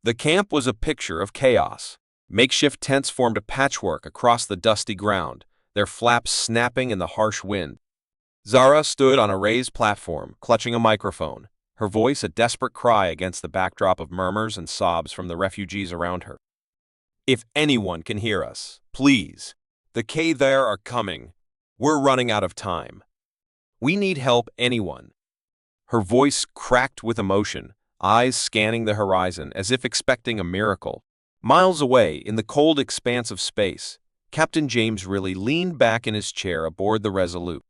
The camp was a picture of chaos. Makeshift tents formed a patchwork across the dusty ground, their flaps snapping in the harsh wind. Zara stood on a raised platform, clutching a microphone, her voice a desperate cry against the backdrop of murmurs and sobs from the refugees around her. "If anyone can hear us, please. The K there are coming. We're running out of time. We need help, anyone." Her voice cracked with emotion, eyes scanning the horizon as if expecting a miracle. Miles away, in the cold expanse of space, Captain James Riley leaned back in his chair aboard the Resolute.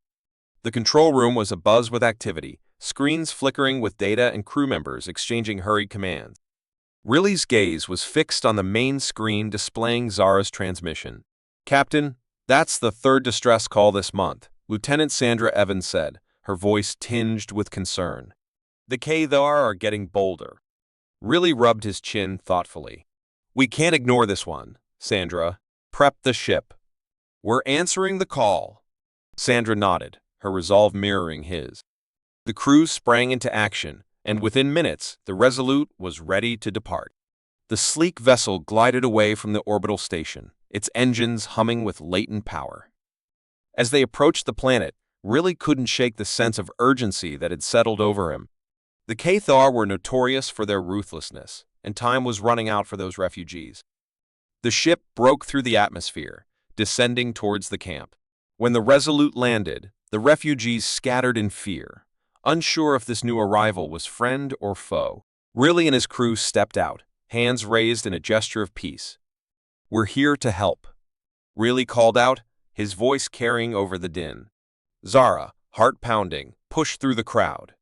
The control room was abuzz with activity, screens flickering with data and crew members exchanging hurried commands. Riley's gaze was fixed on the main screen displaying Zara's transmission. "Captain, that's the third distress call this month," Lieutenant Sandra Evans said, her voice tinged with concern. "The K there are getting bolder." Riley rubbed his chin thoughtfully. "We can't ignore this one, Sandra. Prep the ship." "We're answering the call." Sandra nodded, her resolve mirroring his. The crew sprang into action, and within minutes, the Resolute was ready to depart. The sleek vessel glided away from the orbital station, its engines humming with latent power. As they approached the planet, Riley couldn't shake the sense of urgency that had settled over him. The Cathar were notorious for their ruthlessness, and time was running out for those refugees. The ship broke through the atmosphere, descending towards the camp. When the Resolute landed, the refugees scattered in fear, unsure if this new arrival was friend or foe. Riley and his crew stepped out, hands raised in a gesture of peace. "We're here to help," Riley called out, his voice carrying over the din. Zara, heart pounding, pushed through the crowd.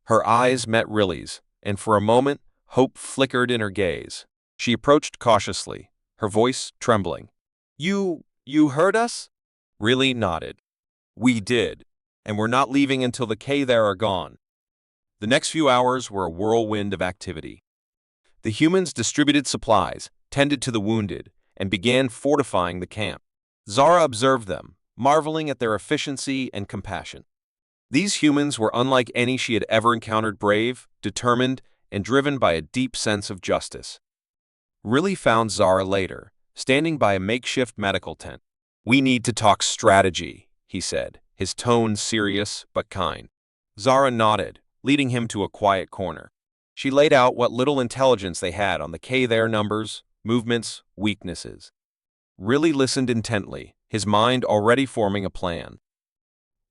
Her eyes met Riley's, and for a moment, hope flickered in her gaze. She approached cautiously, her voice trembling. You heard us?" Riley nodded. "We did, and we're not leaving until the K there are gone." The next few hours were a whirlwind of activity. The humans distributed supplies, tended to the wounded, and began fortifying the camp. Zara observed them, marveling at their efficiency and compassion. These humans were unlike any she had ever encountered, brave, determined, and driven by a deep sense of justice. Riley found Zara later, standing by a makeshift medical tent. "We need to talk strategy," he said, his tone serious but kind. Zara nodded, leading him to a quiet corner. She laid out what little intelligence they had on the K there numbers, movements, weaknesses. Riley listened intently, his mind already forming a plan.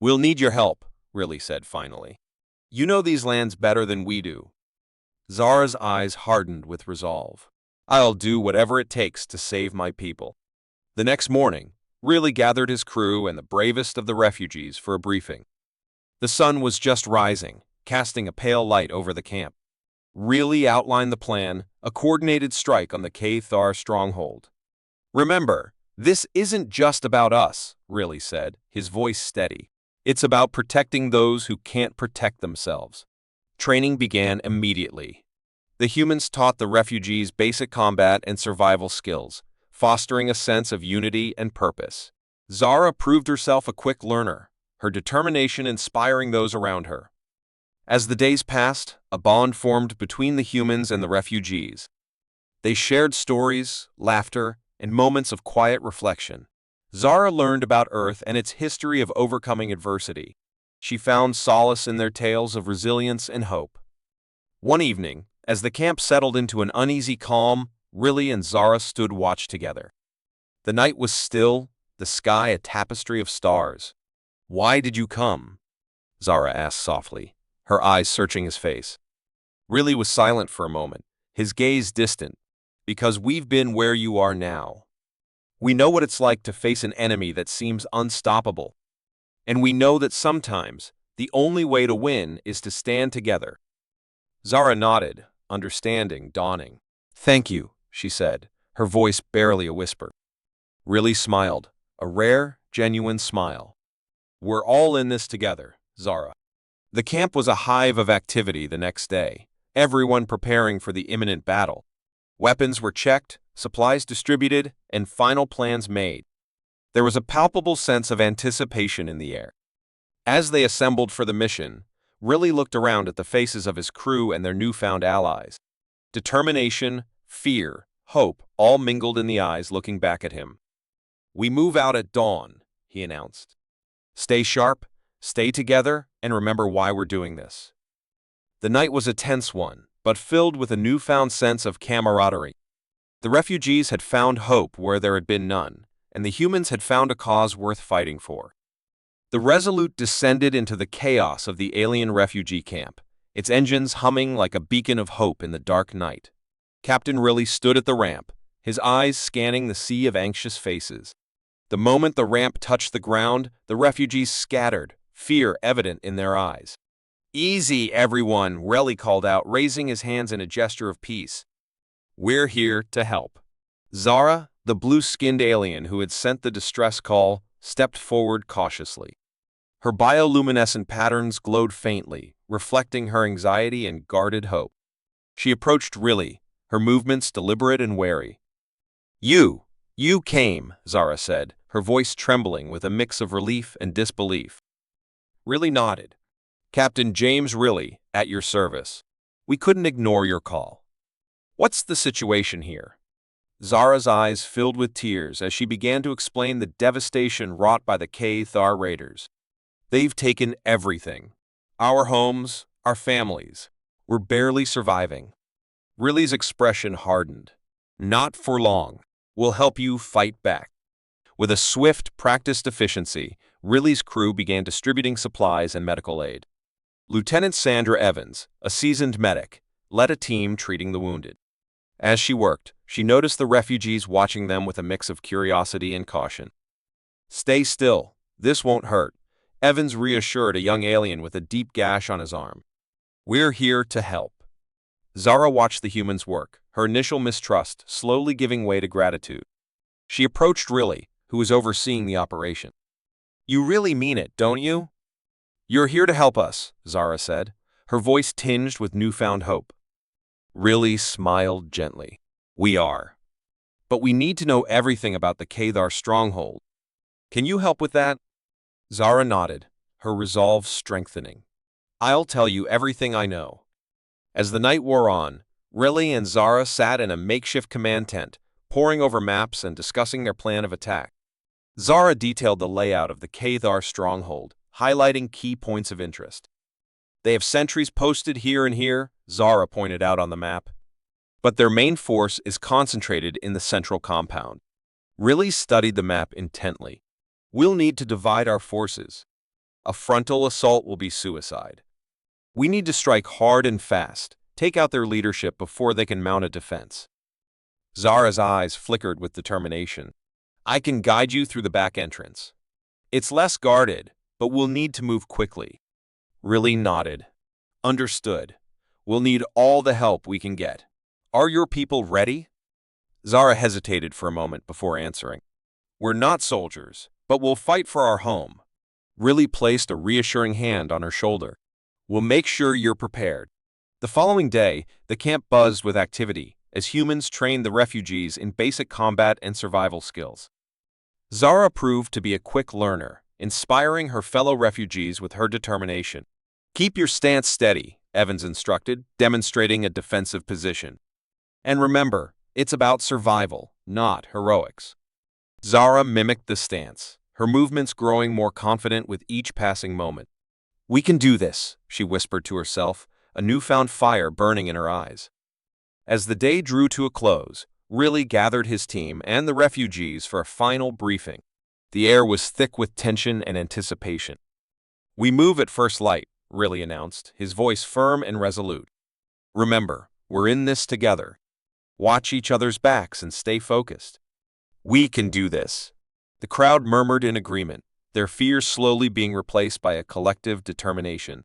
"We'll need your help," Riley said finally. "You know these lands better than we do." Zara's eyes hardened with resolve. "I'll do whatever it takes to save my people." The next morning, Riley gathered his crew and the bravest of the refugees for a briefing. The sun was just rising, casting a pale light over the camp. Riley outlined the plan, a coordinated strike on the Cathar stronghold. "Remember, this isn't just about us," Riley said, his voice steady. "It's about protecting those who can't protect themselves." Training began immediately. The humans taught the refugees basic combat and survival skills, fostering a sense of unity and purpose. Zara proved herself a quick learner, her determination inspiring those around her. As the days passed, a bond formed between the humans and the refugees. They shared stories, laughter, and moments of quiet reflection. Zara learned about Earth and its history of overcoming adversity. She found solace in their tales of resilience and hope. One evening, as the camp settled into an uneasy calm, Riley and Zara stood watch together. The night was still, the sky a tapestry of stars. "Why did you come?" Zara asked softly, her eyes searching his face. Riley was silent for a moment, his gaze distant. "Because we've been where you are now. We know what it's like to face an enemy that seems unstoppable. And we know that sometimes the only way to win is to stand together." Zara nodded, understanding dawning. "Thank you," she said, her voice barely a whisper. Riley smiled, a rare, genuine smile. "We're all in this together, Zara." The camp was a hive of activity the next day, everyone preparing for the imminent battle. Weapons were checked, supplies distributed, and final plans made. There was a palpable sense of anticipation in the air. As they assembled for the mission, Riley looked around at the faces of his crew and their newfound allies. Determination, fear, hope, all mingled in the eyes looking back at him. "We move out at dawn," he announced. "Stay sharp, stay together, and remember why we're doing this." The night was a tense one, but filled with a newfound sense of camaraderie. The refugees had found hope where there had been none, and the humans had found a cause worth fighting for. The Resolute descended into the chaos of the alien refugee camp, its engines humming like a beacon of hope in the dark night. Captain Riley stood at the ramp, his eyes scanning the sea of anxious faces. The moment the ramp touched the ground, the refugees scattered, fear evident in their eyes. "Easy, everyone," Riley called out, raising his hands in a gesture of peace. "We're here to help." Zara, the blue-skinned alien who had sent the distress call, stepped forward cautiously. Her bioluminescent patterns glowed faintly, reflecting her anxiety and guarded hope. She approached Riley, her movements deliberate and wary. You came," Zara said, her voice trembling with a mix of relief and disbelief. Riley nodded. "Captain James Riley, at your service. We couldn't ignore your call." "What's the situation here?" Zara's eyes filled with tears as she began to explain the devastation wrought by the K-Thar raiders. "They've taken everything. Our homes, our families. We're barely surviving." Riley's expression hardened. "Not for long. We'll help you fight back." With a swift, practiced efficiency, Riley's crew began distributing supplies and medical aid. Lieutenant Sandra Evans, a seasoned medic, led a team treating the wounded. As she worked, she noticed the refugees watching them with a mix of curiosity and caution. "Stay still. This won't hurt," Evans reassured a young alien with a deep gash on his arm. "We're here to help." Zara watched the humans work, her initial mistrust slowly giving way to gratitude. She approached Riley, who was overseeing the operation. "You really mean it, don't you?" "You're here to help us," Zara said, her voice tinged with newfound hope. Riley smiled gently. "We are. But we need to know everything about the K-Thar stronghold. Can you help with that?" Zara nodded, her resolve strengthening. "I'll tell you everything I know." As the night wore on, Riley and Zara sat in a makeshift command tent, poring over maps and discussing their plan of attack. Zara detailed the layout of the K-Thar stronghold, highlighting key points of interest. "They have sentries posted here and here," Zara pointed out on the map. "But their main force is concentrated in the central compound." Riley studied the map intently. "We'll need to divide our forces. A frontal assault will be suicide. We need to strike hard and fast, take out their leadership before they can mount a defense." Zara's eyes flickered with determination. "I can guide you through the back entrance. It's less guarded, but we'll need to move quickly." Riley nodded. "Understood. We'll need all the help we can get. Are your people ready?" Zara hesitated for a moment before answering. "We're not soldiers, but we'll fight for our home." Riley placed a reassuring hand on her shoulder. "We'll make sure you're prepared." The following day, the camp buzzed with activity as humans trained the refugees in basic combat and survival skills. Zara proved to be a quick learner, inspiring her fellow refugees with her determination. "Keep your stance steady," Evans instructed, demonstrating a defensive position. "And remember, it's about survival, not heroics." Zara mimicked the stance, her movements growing more confident with each passing moment. "We can do this," she whispered to herself, a newfound fire burning in her eyes. As the day drew to a close, Riley gathered his team and the refugees for a final briefing. The air was thick with tension and anticipation. "We move at first light," Riley announced, his voice firm and resolute. "Remember, we're in this together. Watch each other's backs and stay focused." "We can do this." The crowd murmured in agreement, their fears slowly being replaced by a collective determination.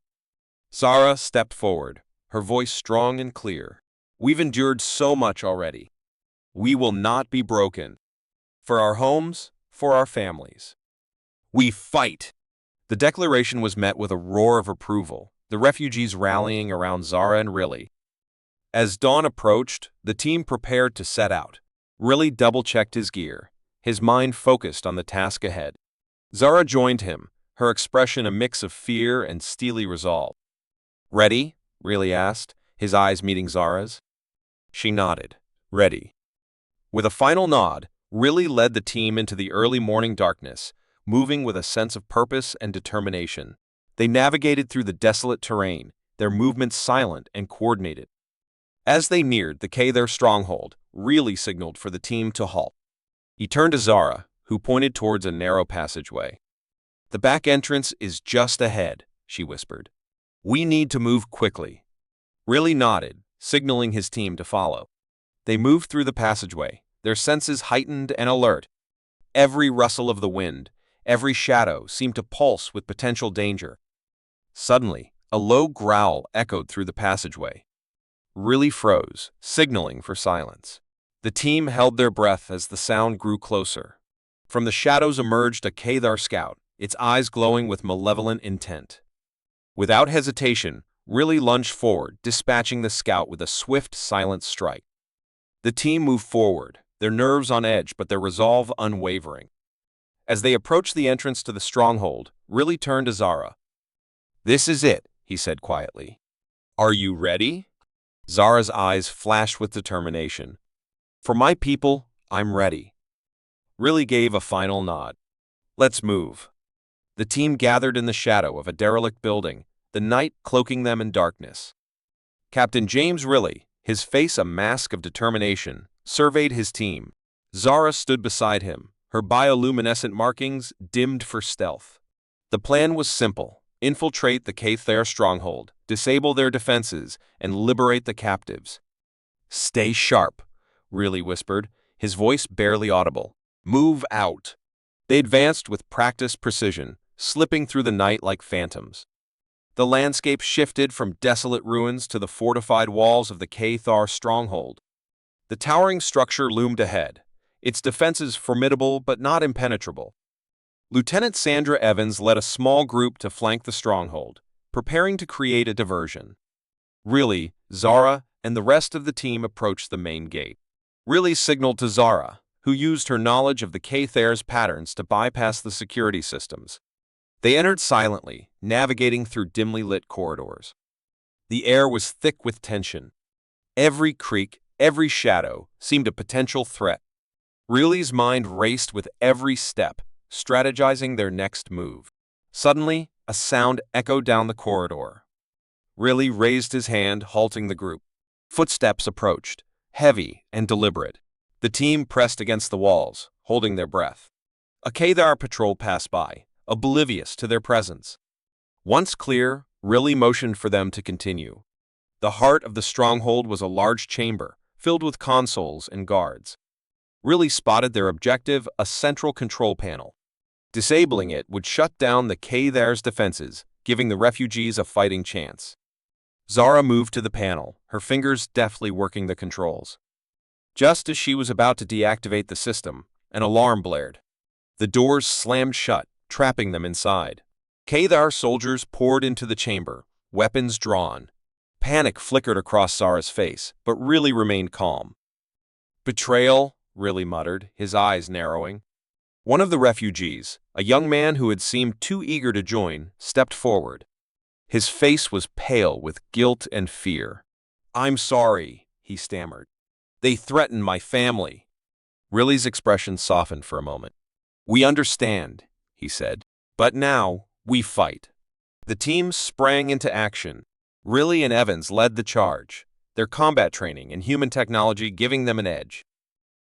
Zara stepped forward, her voice strong and clear. "We've endured so much already. We will not be broken. For our homes, for our families. We fight." The declaration was met with a roar of approval, the refugees rallying around Zara and Riley. As dawn approached, the team prepared to set out. Riley double-checked his gear, his mind focused on the task ahead. Zara joined him, her expression a mix of fear and steely resolve. "Ready?" Riley asked, his eyes meeting Zara's. She nodded. Ready. With a final nod, Riley led the team into the early morning darkness, moving with a sense of purpose and determination. They navigated through the desolate terrain, their movements silent and coordinated. As they neared their stronghold, Riley signaled for the team to halt. He turned to Zara, who pointed towards a narrow passageway. "The back entrance is just ahead," she whispered. "We need to move quickly." Riley nodded, signaling his team to follow. They moved through the passageway, their senses heightened and alert. Every rustle of the wind, every shadow seemed to pulse with potential danger. Suddenly, a low growl echoed through the passageway. Riley froze, signaling for silence. The team held their breath as the sound grew closer. From the shadows emerged a Cathar scout, its eyes glowing with malevolent intent. Without hesitation, Riley lunged forward, dispatching the scout with a swift, silent strike. The team moved forward, their nerves on edge but their resolve unwavering. As they approached the entrance to the stronghold, Riley turned to Zara. "This is it," he said quietly. "Are you ready?" Zara's eyes flashed with determination. "For my people, I'm ready." Riley gave a final nod. "Let's move." The team gathered in the shadow of a derelict building, the night cloaking them in darkness. Captain James Riley, his face a mask of determination, surveyed his team. Zara stood beside him, her bioluminescent markings dimmed for stealth. The plan was simple: infiltrate the Cathar stronghold, disable their defenses, and liberate the captives. "Stay sharp," Riley whispered, his voice barely audible. "Move out." They advanced with practiced precision, slipping through the night like phantoms. The landscape shifted from desolate ruins to the fortified walls of the Cathar stronghold. The towering structure loomed ahead, its defenses formidable but not impenetrable. Lieutenant Sandra Evans led a small group to flank the stronghold, preparing to create a diversion. Riley, Zara, and the rest of the team approached the main gate. Riley signaled to Zara, who used her knowledge of the Cathar's patterns to bypass the security systems. They entered silently, navigating through dimly lit corridors. The air was thick with tension. Every creak, every shadow seemed a potential threat. Riley's mind raced with every step, strategizing their next move. Suddenly, a sound echoed down the corridor. Riley raised his hand, halting the group. Footsteps approached, heavy and deliberate. The team pressed against the walls, holding their breath. A Cathar patrol passed by, oblivious to their presence. Once clear, Riley motioned for them to continue. The heart of the stronghold was a large chamber, filled with consoles and guards. Riley spotted their objective, a central control panel. Disabling it would shut down the Cathar's defenses, giving the refugees a fighting chance. Zara moved to the panel, her fingers deftly working the controls. Just as she was about to deactivate the system, an alarm blared. The doors slammed shut, trapping them inside. Cathar soldiers poured into the chamber, weapons drawn. Panic flickered across Zara's face, but Riley remained calm. "Betrayal," Riley muttered, his eyes narrowing. One of the refugees, a young man who had seemed too eager to join, stepped forward. His face was pale with guilt and fear. "I'm sorry," he stammered. "They threatened my family." Riley's expression softened for a moment. "We understand," he said. "But now, we fight." The team sprang into action. Riley and Evans led the charge, their combat training and human technology giving them an edge.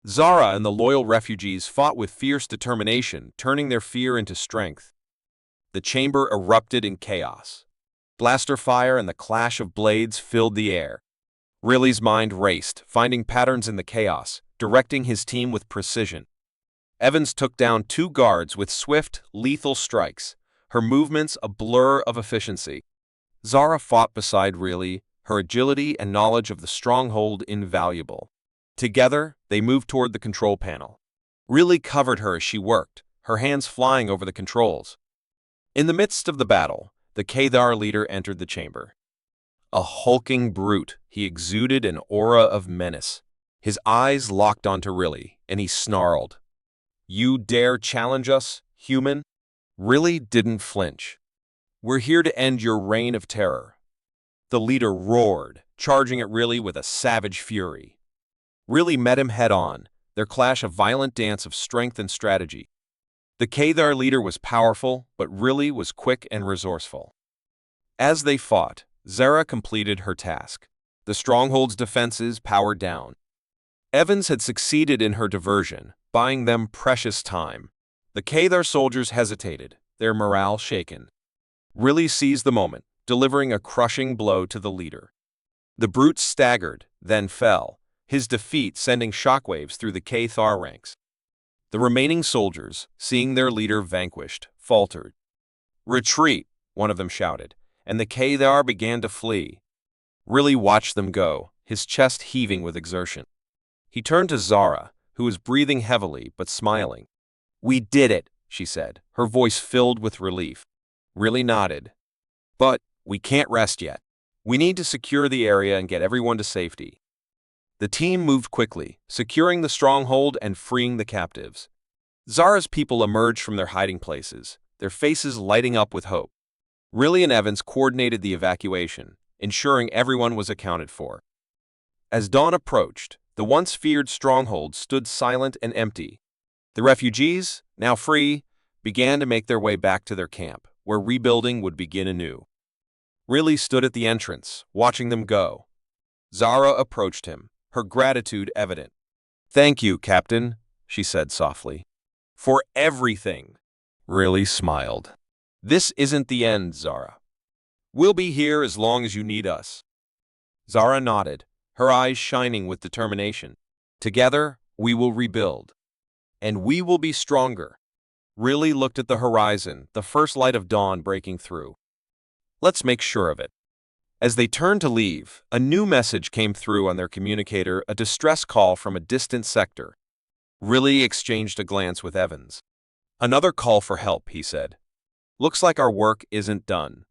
Zara and the loyal refugees fought with fierce determination, turning their fear into strength. The chamber erupted in chaos. Blaster fire and the clash of blades filled the air. Riley's mind raced, finding patterns in the chaos, directing his team with precision. Evans took down 2 guards with swift, lethal strikes, her movements a blur of efficiency. Zara fought beside Riley, her agility and knowledge of the stronghold invaluable. Together, they moved toward the control panel. Riley covered her as she worked, her hands flying over the controls. In the midst of the battle, the Cathar leader entered the chamber. A hulking brute, he exuded an aura of menace. His eyes locked onto Riley, and he snarled. "You dare challenge us, human?" Riley didn't flinch. "We're here to end your reign of terror." The leader roared, charging at Riley with a savage fury. Really met him head-on, their clash a violent dance of strength and strategy. The Kadar leader was powerful, but really was quick and resourceful. As they fought, Zara completed her task. The stronghold's defenses powered down. Evans had succeeded in her diversion, buying them precious time. The Kadar soldiers hesitated, their morale shaken. Really seized the moment, delivering a crushing blow to the leader. The brute staggered, then fell, his defeat sending shockwaves through the Kadar ranks. The remaining soldiers, seeing their leader vanquished, faltered. "Retreat," one of them shouted, and the Kadar began to flee. Really watched them go, his chest heaving with exertion. He turned to Zara, who was breathing heavily but smiling. "We did it," she said, her voice filled with relief. Really nodded. "But we can't rest yet. We need to secure the area and get everyone to safety." The team moved quickly, securing the stronghold and freeing the captives. Zara's people emerged from their hiding places, their faces lighting up with hope. Riley and Evans coordinated the evacuation, ensuring everyone was accounted for. As dawn approached, the once feared stronghold stood silent and empty. The refugees, now free, began to make their way back to their camp, where rebuilding would begin anew. Riley stood at the entrance, watching them go. Zara approached him, her gratitude evident. "Thank you, Captain," she said softly. "For everything." Riley smiled. "This isn't the end, Zara. We'll be here as long as you need us." Zara nodded, her eyes shining with determination. "Together, we will rebuild. And we will be stronger." Riley looked at the horizon, the first light of dawn breaking through. "Let's make sure of it." As they turned to leave, a new message came through on their communicator, a distress call from a distant sector. Riley exchanged a glance with Evans. "Another call for help," he said. "Looks like our work isn't done."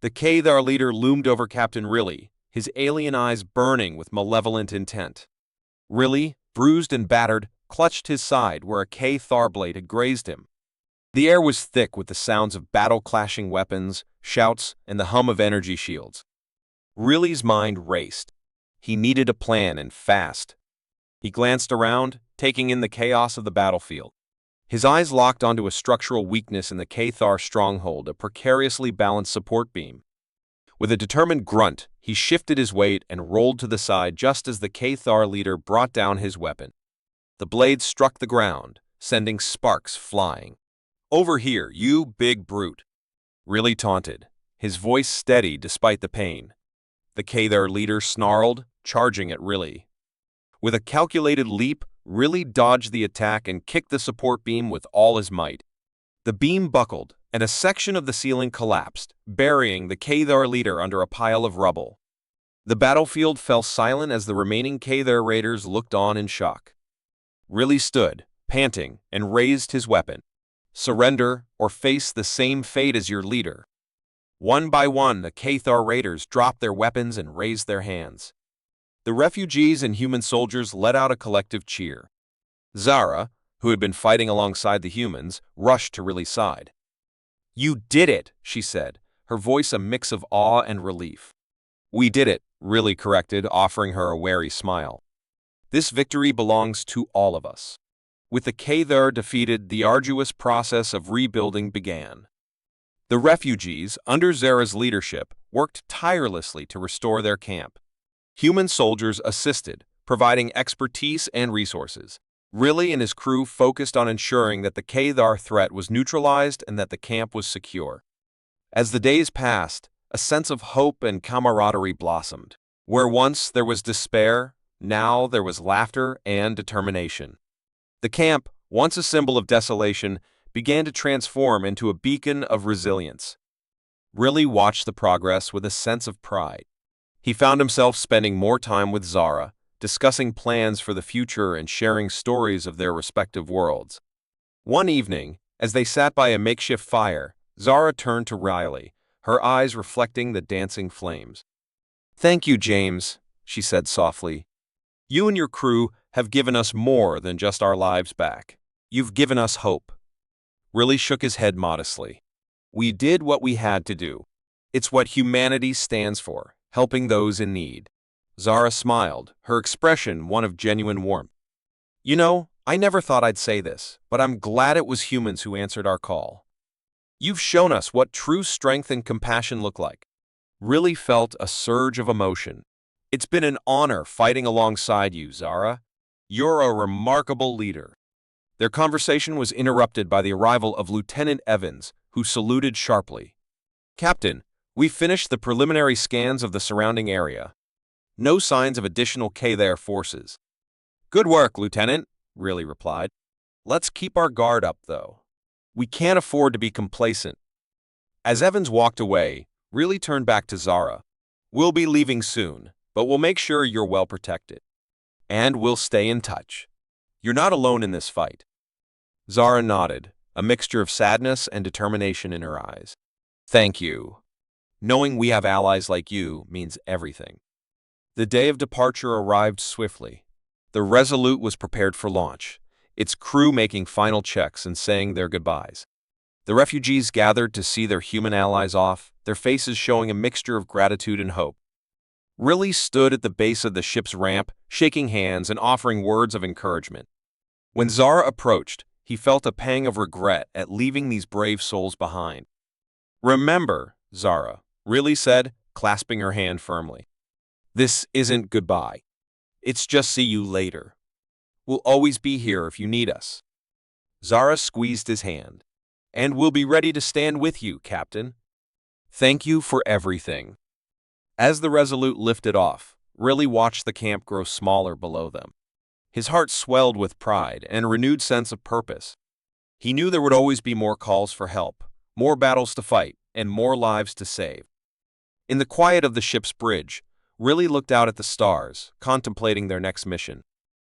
The Kadar leader loomed over Captain Riley, his alien eyes burning with malevolent intent. Riley, bruised and battered, clutched his side where a Kadar blade had grazed him. The air was thick with the sounds of battle-clashing weapons, shouts, and the hum of energy shields. Riley's mind raced. He needed a plan, and fast. He glanced around, taking in the chaos of the battlefield. His eyes locked onto a structural weakness in the Kadar stronghold, a precariously balanced support beam. With a determined grunt, he shifted his weight and rolled to the side just as the Kadar leader brought down his weapon. The blade struck the ground, sending sparks flying. "Over here, you big brute!" Riley taunted, his voice steady despite the pain. The Kadar leader snarled, charging at Riley. With a calculated leap, Riley dodged the attack and kicked the support beam with all his might. The beam buckled, and a section of the ceiling collapsed, burying the Kadar leader under a pile of rubble. The battlefield fell silent as the remaining Kadar raiders looked on in shock. Riley stood, panting, and raised his weapon. "Surrender, or face the same fate as your leader." One by one, the Kadar raiders dropped their weapons and raised their hands. The refugees and human soldiers let out a collective cheer. Zara, who had been fighting alongside the humans, rushed to Riley's side. "You did it," she said, her voice a mix of awe and relief. "We did it," Riley corrected, offering her a wary smile. "This victory belongs to all of us." With the Kadar defeated, the arduous process of rebuilding began. The refugees, under Zara's leadership, worked tirelessly to restore their camp. Human soldiers assisted, providing expertise and resources. Riley and his crew focused on ensuring that the Kadar threat was neutralized and that the camp was secure. As the days passed, a sense of hope and camaraderie blossomed. Where once there was despair, now there was laughter and determination. The camp, once a symbol of desolation, began to transform into a beacon of resilience. Riley watched the progress with a sense of pride. He found himself spending more time with Zara, discussing plans for the future and sharing stories of their respective worlds. One evening, as they sat by a makeshift fire, Zara turned to Riley, her eyes reflecting the dancing flames. "Thank you, James," she said softly. "You and your crew have given us more than just our lives back. You've given us hope." Riley shook his head modestly. "We did what we had to do. It's what humanity stands for, helping those in need." Zara smiled, her expression one of genuine warmth. You know, I never thought I'd say this, but I'm glad it was humans who answered our call. You've shown us what true strength and compassion look like. Really felt a surge of emotion. It's been an honor fighting alongside you, Zara. You're a remarkable leader. Their conversation was interrupted by the arrival of Lieutenant Evans, who saluted sharply. Captain, we've finished the preliminary scans of the surrounding area. No signs of additional K-there forces. Good work, Lieutenant, Riley replied. Let's keep our guard up, though. We can't afford to be complacent. As Evans walked away, Riley turned back to Zara. We'll be leaving soon, but we'll make sure you're well protected. And we'll stay in touch. You're not alone in this fight. Zara nodded, a mixture of sadness and determination in her eyes. Thank you. Knowing we have allies like you means everything. The day of departure arrived swiftly. The Resolute was prepared for launch, its crew making final checks and saying their goodbyes. The refugees gathered to see their human allies off, their faces showing a mixture of gratitude and hope. Riley stood at the base of the ship's ramp, shaking hands and offering words of encouragement. When Zara approached, he felt a pang of regret at leaving these brave souls behind. Remember, Zara, Riley said, clasping her hand firmly. This isn't goodbye. It's just see you later. We'll always be here if you need us. Zara squeezed his hand. And we'll be ready to stand with you, Captain. Thank you for everything. As the Resolute lifted off, Riley watched the camp grow smaller below them. His heart swelled with pride and a renewed sense of purpose. He knew there would always be more calls for help, more battles to fight, and more lives to save. In the quiet of the ship's bridge, Riley looked out at the stars, contemplating their next mission.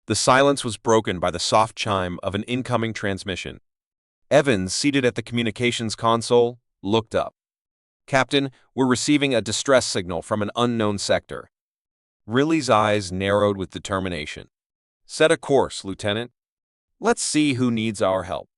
The silence was broken by the soft chime of an incoming transmission. Evans, seated at the communications console, looked up. Captain, we're receiving a distress signal from an unknown sector. Riley's eyes narrowed with determination. Set a course, Lieutenant. Let's see who needs our help.